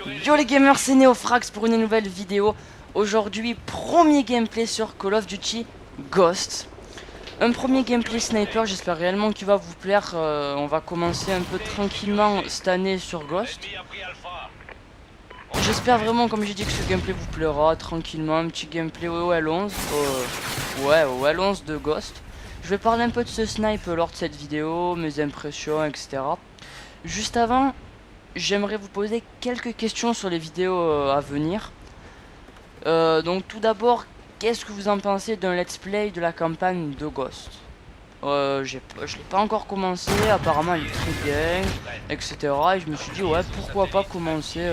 Yo les gamers, c'est Neofrax pour une nouvelle vidéo. Aujourd'hui, premier gameplay sur Call of Duty Ghost. Un premier gameplay sniper, j'espère réellement qu'il va vous plaire. On va commencer un peu tranquillement cette année sur Ghost. J'espère vraiment, comme j'ai dit, que ce gameplay vous plaira tranquillement. Un petit gameplay au L11. Au L11 de Ghost. Je vais parler un peu de ce snipe lors de cette vidéo, mes impressions, etc. Juste avant, j'aimerais vous poser quelques questions sur les vidéos à venir. Donc tout d'abord, qu'est-ce que vous en pensez d'un let's play de la campagne de Ghost? Je l'ai pas encore commencé, apparemment elle est très bien, etc. Et je me suis dit ouais, pourquoi pas commencer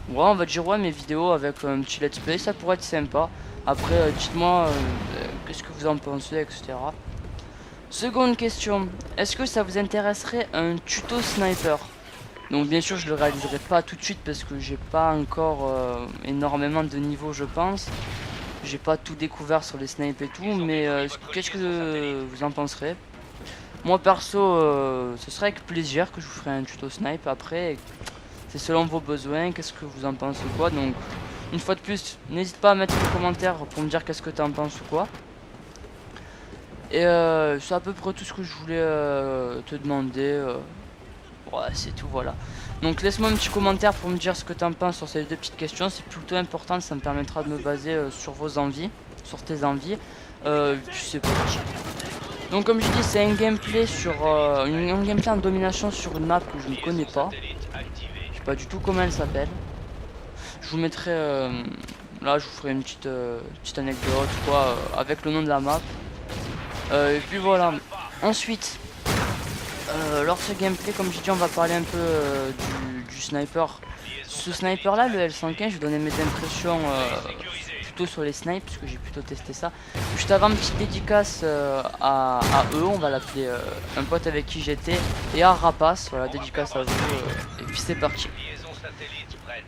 ouais, on va dire ouais, mes vidéos avec un petit let's play, ça pourrait être sympa. Après dites-moi qu'est-ce que vous en pensez, etc. Seconde question, est-ce que ça vous intéresserait un tuto sniper? Donc bien sûr je le réaliserai pas tout de suite parce que j'ai pas encore énormément de niveau, je pense. J'ai pas tout découvert sur les snipes et tout, mais qu'est-ce que vous en penserez? Moi perso ce serait avec plaisir que je vous ferai un tuto snipe. Après c'est selon vos besoins, qu'est-ce que vous en pensez quoi. Donc une fois de plus, n'hésite pas à mettre des commentaires pour me dire qu'est-ce que tu en penses ou quoi. Et c'est à peu près tout ce que je voulais te demander. Ouais, c'est tout, voilà. Donc laisse-moi un petit commentaire pour me dire ce que tu en penses sur ces deux petites questions. C'est plutôt important, ça me permettra de me baser sur vos envies, sur tes envies. C'est parti. Donc comme je dis, c'est un gameplay sur un gameplay en domination sur une map que je ne connais pas. Je sais pas du tout comment elle s'appelle. Je vous mettrai là, je vous ferai une petite anecdote quoi avec le nom de la map. Et puis voilà. Ensuite, lors de ce gameplay, comme j'ai dit, on va parler un peu du sniper. Ce sniper là, le L115, je vais donner mes impressions plutôt sur les snipes, puisque j'ai plutôt testé ça. Juste avant, une petite dédicace à eux, on va l'appeler un pote avec qui j'étais, et à Rapace, voilà, dédicace à vous, et puis c'est parti.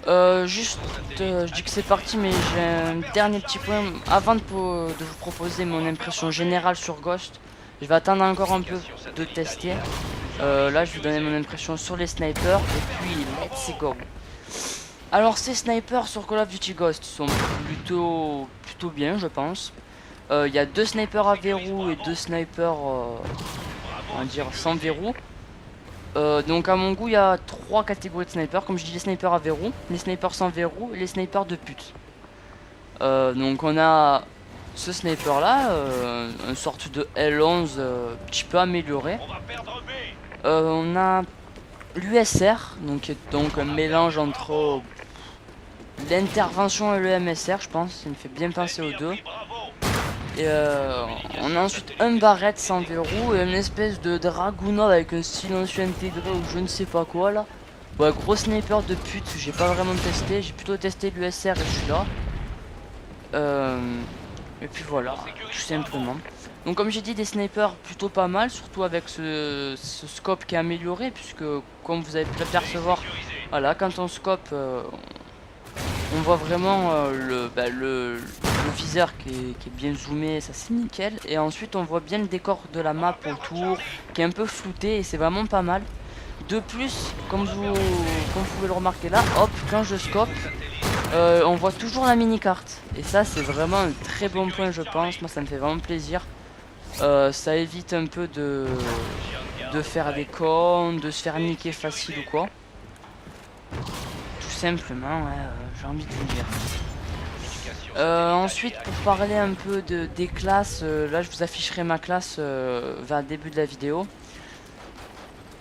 Je dis que c'est parti, mais j'ai un dernier petit point avant de vous proposer mon impression générale sur Ghost. Je vais attendre encore un peu de tester. Là, je vais donner mon impression sur les snipers et puis let's go. Alors, ces snipers sur Call of Duty Ghost sont plutôt bien, je pense. Il y a deux snipers à verrou et deux snipers, on va dire, sans verrou. Donc à mon goût il y a trois catégories de snipers, comme je dis, les snipers à verrou, les snipers sans verrou et les snipers de pute. Donc on a ce sniper là, une sorte de L11 petit peu amélioré. On a l'USR, donc qui est donc un mélange entre l'intervention et le MSR, je pense, ça me fait bien penser aux deux. Et on a ensuite un barrette sans verrou et une espèce de Dragunov avec un silencieux intégré ou je ne sais pas quoi là. Ouais, gros sniper de pute, j'ai pas vraiment testé, j'ai plutôt testé l'USR et je suis là. Et puis voilà, tout simplement. Donc comme j'ai dit, des snipers plutôt pas mal, surtout avec ce scope qui est amélioré, puisque comme vous avez pu l'apercevoir, voilà, quand on scope, on voit vraiment le viseur qui est bien zoomé, ça c'est nickel. Et ensuite on voit bien le décor de la map autour, qui est un peu flouté et c'est vraiment pas mal. De plus, comme vous pouvez le remarquer là, hop, quand je scope, on voit toujours la mini-carte. Et ça c'est vraiment un très bon point je pense, moi ça me fait vraiment plaisir. Ça évite un peu de faire des cons, de se faire niquer facile ou quoi. Simplement, ouais, j'ai envie de vous dire. Ensuite, pour parler un peu des classes, là je vous afficherai ma classe vers le début de la vidéo.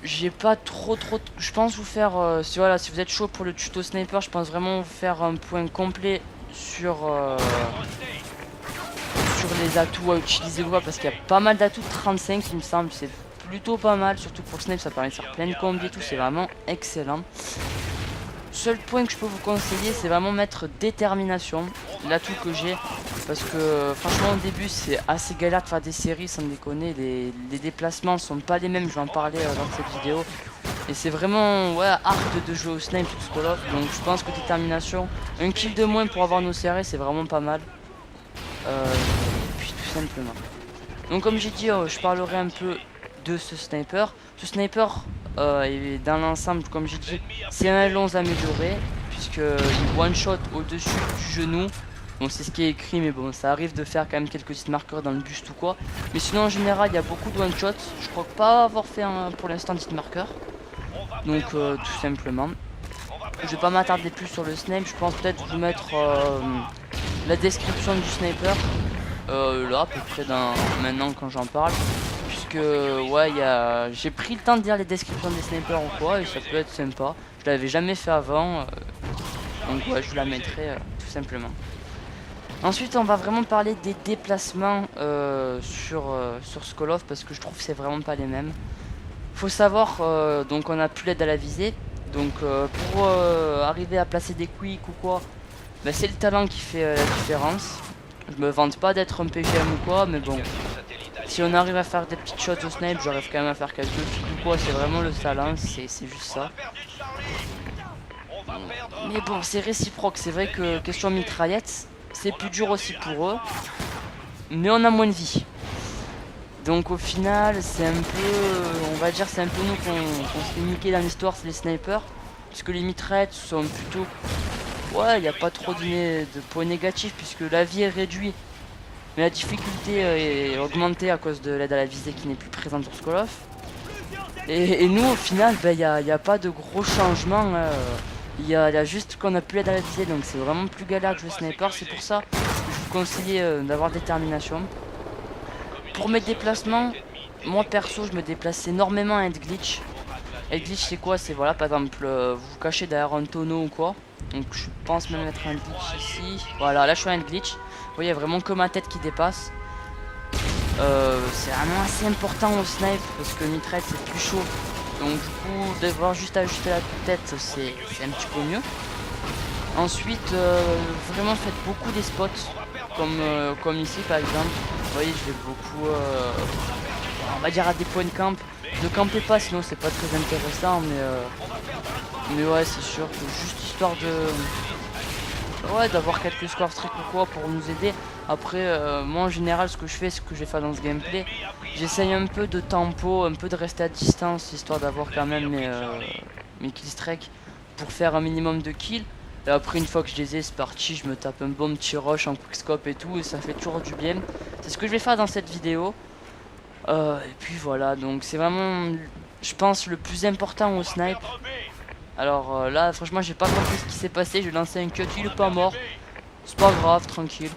J'ai pas trop je pense vous faire si voilà, si vous êtes chaud pour le tuto sniper, je pense vraiment vous faire un point complet sur les atouts à utiliser quoi, parce qu'il y a pas mal d'atouts, 35 il me semble, c'est plutôt pas mal, surtout pour snipe, ça permet de faire plein de combis et tout, c'est vraiment excellent. Seul point que je peux vous conseiller, c'est vraiment mettre détermination, l'atout que j'ai, parce que franchement au début c'est assez galère de faire des séries sans déconner, les déplacements sont pas les mêmes, je vais en parler dans cette vidéo, et c'est vraiment ouais, hard de jouer au snipe sur ce Call of, donc je pense que détermination, un kill de moins pour avoir nos séries c'est vraiment pas mal, puis tout simplement. Donc comme j'ai dit, je parlerai un peu de ce sniper. Ce sniper, et dans l'ensemble, comme j'ai dit, c'est un L11 amélioré, puisque il one shot au-dessus du genou. Bon, c'est ce qui est écrit, mais bon, ça arrive de faire quand même quelques petites marqueurs dans le buste ou quoi. Mais sinon, en général, il y a beaucoup de one shot. Je crois pas avoir fait pour l'instant de petites marqueurs. Donc, tout simplement. Je vais pas m'attarder plus sur le snipe. Je pense peut-être vous mettre la description du sniper. Là, à peu près maintenant quand j'en parle. Puisque, ouais, j'ai pris le temps de lire les descriptions des snipers ou quoi. Et ça peut être sympa. Je l'avais jamais fait avant. Donc, ouais, je vous la mettrai tout simplement. Ensuite, on va vraiment parler des déplacements sur Skolov parce que je trouve que c'est vraiment pas les mêmes. Faut savoir, donc on a plus l'aide à la visée. Donc pour arriver à placer des quicks ou quoi, bah, c'est le talent qui fait la différence. Je me vante pas d'être un PGM ou quoi, mais bon. Si on arrive à faire des petites shots au snipe, j'arrive quand même à faire quelques kills ou quoi. C'est vraiment le talent, c'est juste ça. Mais bon, c'est réciproque. C'est vrai que question mitraillette, c'est plus dur aussi pour eux. Mais on a moins de vie. Donc au final, c'est un peu, on va dire, c'est un peu nous qu'on se fait niquer dans l'histoire, c'est les snipers. Puisque les mitraillettes sont plutôt... Ouais, il n'y a pas trop de points négatifs puisque la vie est réduite. Mais la difficulté est augmentée à cause de l'aide à la visée qui n'est plus présente sur Skolov. Et nous, au final, il n'y a pas de gros changements. Il y a juste qu'on a plus l'aide à la visée, donc c'est vraiment plus galère de jouer sniper. C'est pour ça que je vous conseille d'avoir détermination. Pour mes déplacements, moi perso, je me déplace énormément à head glitch. Head glitch, c'est quoi? C'est voilà, par exemple, vous vous cachez derrière un tonneau ou quoi. Donc je pense même mettre un glitch ici. Voilà, là je suis un glitch. Vous voyez, il y a vraiment que ma tête qui dépasse. C'est vraiment assez important au snipe parce que mitraille c'est plus chaud. Donc du coup, devoir juste ajuster la tête, c'est un petit peu mieux. Ensuite, vraiment faites beaucoup des spots, comme ici par exemple. Vous voyez, je vais beaucoup, on va dire à des points de camp. Ne campez pas, sinon c'est pas très intéressant, mais ouais, c'est sûr que juste histoire de, ouais, d'avoir quelques scores streak ou quoi pour nous aider. Après, moi en général, ce que je fais, ce que j'ai fait dans ce gameplay, j'essaye un peu de tempo, un peu de rester à distance, histoire d'avoir quand même mes killstreaks pour faire un minimum de kills. Et après, une fois que je les ai, c'est parti, je me tape un bon petit rush en quickscope et tout, et ça fait toujours du bien. C'est ce que je vais faire dans cette vidéo. Et puis voilà, donc c'est vraiment, je pense, le plus important au snipe. Alors là, franchement, j'ai pas compris ce qui s'est passé, j'ai lancé un cut, il est pas mort. C'est pas grave, tranquille.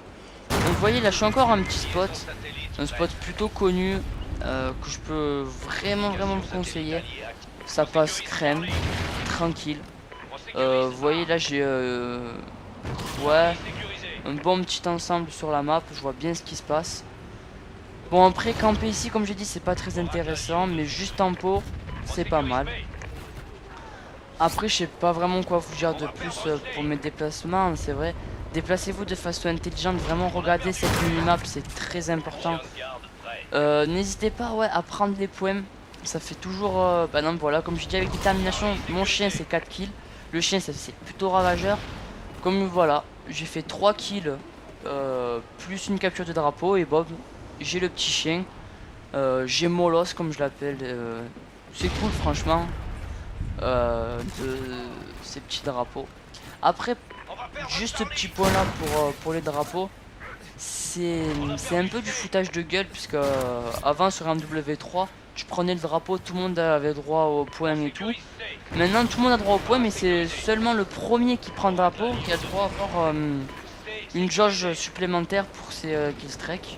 Donc vous voyez, là je suis encore un petit spot. Un spot plutôt connu, que je peux vraiment vous conseiller. Ça passe crème, tranquille. Vous voyez là j'ai ouais, un bon petit ensemble sur la map, je vois bien ce qui se passe. Bon après camper ici comme j'ai dit c'est pas très intéressant, mais juste en pot c'est pas mal. Après je sais pas vraiment quoi vous dire de plus pour mes déplacements, c'est vrai. Déplacez-vous de façon intelligente, vraiment regardez cette minimap, c'est très important. N'hésitez pas ouais, à prendre les points, ça fait toujours... bah non voilà, comme je dis avec détermination, mon chien c'est 4 kills. Le chien c'est plutôt ravageur. Comme voilà, j'ai fait 3 kills plus une capture de drapeau et Bob, j'ai le petit chien. J'ai Molos comme je l'appelle. C'est cool franchement de ces petits drapeaux. Après, juste ce petit point là pour les drapeaux. C'est un peu du foutage de gueule puisque avant sur MW3 tu prenais le drapeau, tout le monde avait droit au point et tout. Maintenant tout le monde a droit au point mais c'est seulement le premier qui prend le drapeau qui a droit à avoir une jauge supplémentaire pour ses killstreaks.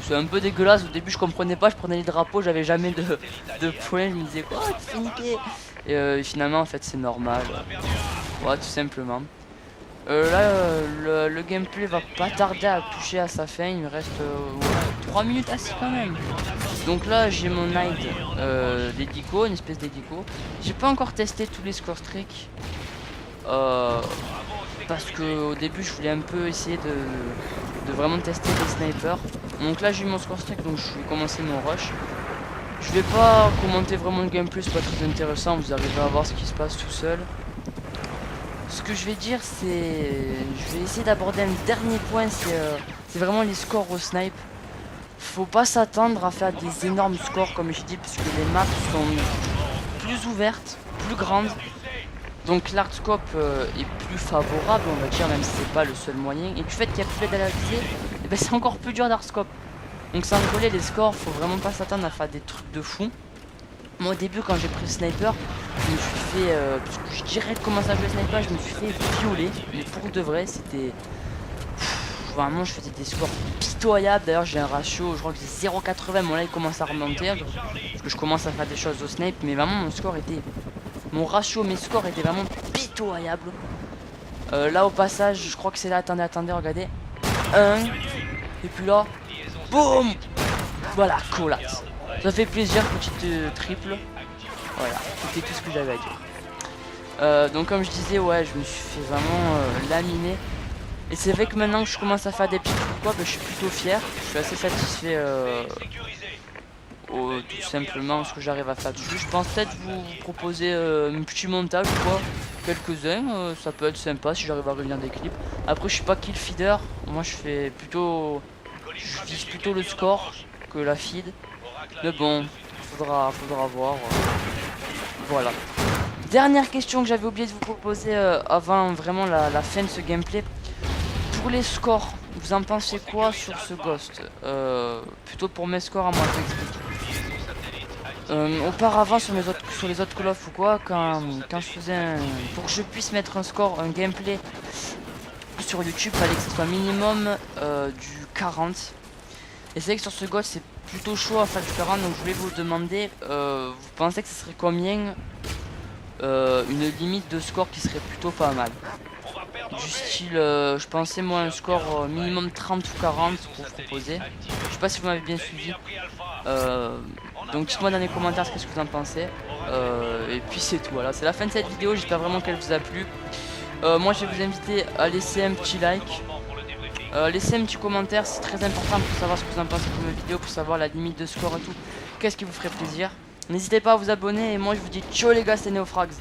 C'est un peu dégueulasse, au début je comprenais pas, je prenais les drapeaux, j'avais jamais de points, je me disais quoi, tu fais niquer. Et finalement en fait c'est normal. Ouais tout simplement. Là, le gameplay va pas tarder à toucher à sa fin. Il me reste 3 minutes assis quand même. Donc là, j'ai mon hide d'Edico, une espèce d'Edico. J'ai pas encore testé tous les score streaks. Parce que au début, je voulais un peu essayer de vraiment tester les snipers. Donc là, j'ai eu mon score streak, donc je vais commencer mon rush. Je vais pas commenter vraiment le gameplay, c'est pas très intéressant. Vous arrivez à voir ce qui se passe tout seul. Ce que je vais dire, c'est... Je vais essayer d'aborder un dernier point, c'est vraiment les scores au snipe. faut pas s'attendre à faire des énormes scores comme j'ai dit, parce que les maps sont plus ouvertes, plus grandes. Donc l'hardscope est plus favorable, on va dire, même si c'est pas le seul moyen. Et du fait qu'il y a plus d'aide à la visée, eh ben, c'est encore plus dur d'hardscope. Donc sans rigoler, les scores, faut vraiment pas s'attendre à faire des trucs de fou. Moi au début quand j'ai pris le sniper, je me suis fait, parce que je dirais comment ça jouer sniper, je me suis fait violer. Mais pour de vrai, c'était... Vraiment je faisais des scores pitoyables. D'ailleurs j'ai un ratio, je crois que j'ai 0,80, bon là il commence à remonter. Parce que je commence à faire des choses au snipe, mais vraiment mon score était... Mon ratio, mes scores étaient vraiment pitoyables. Là au passage, je crois que c'est là, attendez, regardez. 1, et puis là, boum. Voilà, collapse. Ça fait plaisir, petite triple. Voilà, c'était tout ce que j'avais à dire. Donc comme je disais, ouais, je me suis fait vraiment laminer. Et c'est vrai que maintenant que je commence à faire des petits trucs, quoi, bah, je suis plutôt fier. Je suis assez satisfait tout simplement ce que j'arrive à faire dessus. Je pense peut-être vous proposer un petit montage ou quoi, quelques-uns, ça peut être sympa si j'arrive à revenir des clips. Après je suis pas kill feeder, moi je fais plutôt, je vise plutôt le score que la feed. Mais bon, faudra voir. Voilà. Dernière question que j'avais oublié de vous proposer avant vraiment la fin de ce gameplay. Pour les scores, vous en pensez quoi sur ce Ghost? Plutôt pour mes scores à moi, je t'explique. Auparavant sur les autres Call of ou quoi, quand je faisais pour que je puisse mettre un score, un gameplay sur YouTube, fallait que ce soit minimum du 40. Et c'est vrai que sur ce Ghost c'est plutôt chaud à faire du 40, donc je voulais vous demander, vous pensez que ce serait combien une limite de score qui serait plutôt pas mal? Du style, je pensais moi un score minimum 30 ou 40 pour vous proposer. Je sais pas si vous m'avez bien suivi. Donc dites-moi dans les commentaires qu'est-ce que vous en pensez. Et puis c'est tout, voilà, c'est la fin de cette vidéo, j'espère vraiment qu'elle vous a plu. Moi je vais vous inviter à laisser un petit like. Laissez un petit commentaire, c'est très important pour savoir ce que vous en pensez de mes vidéos, pour savoir la limite de score et tout. Qu'est-ce qui vous ferait plaisir. N'hésitez pas à vous abonner et moi je vous dis ciao les gars, c'était Neofrags.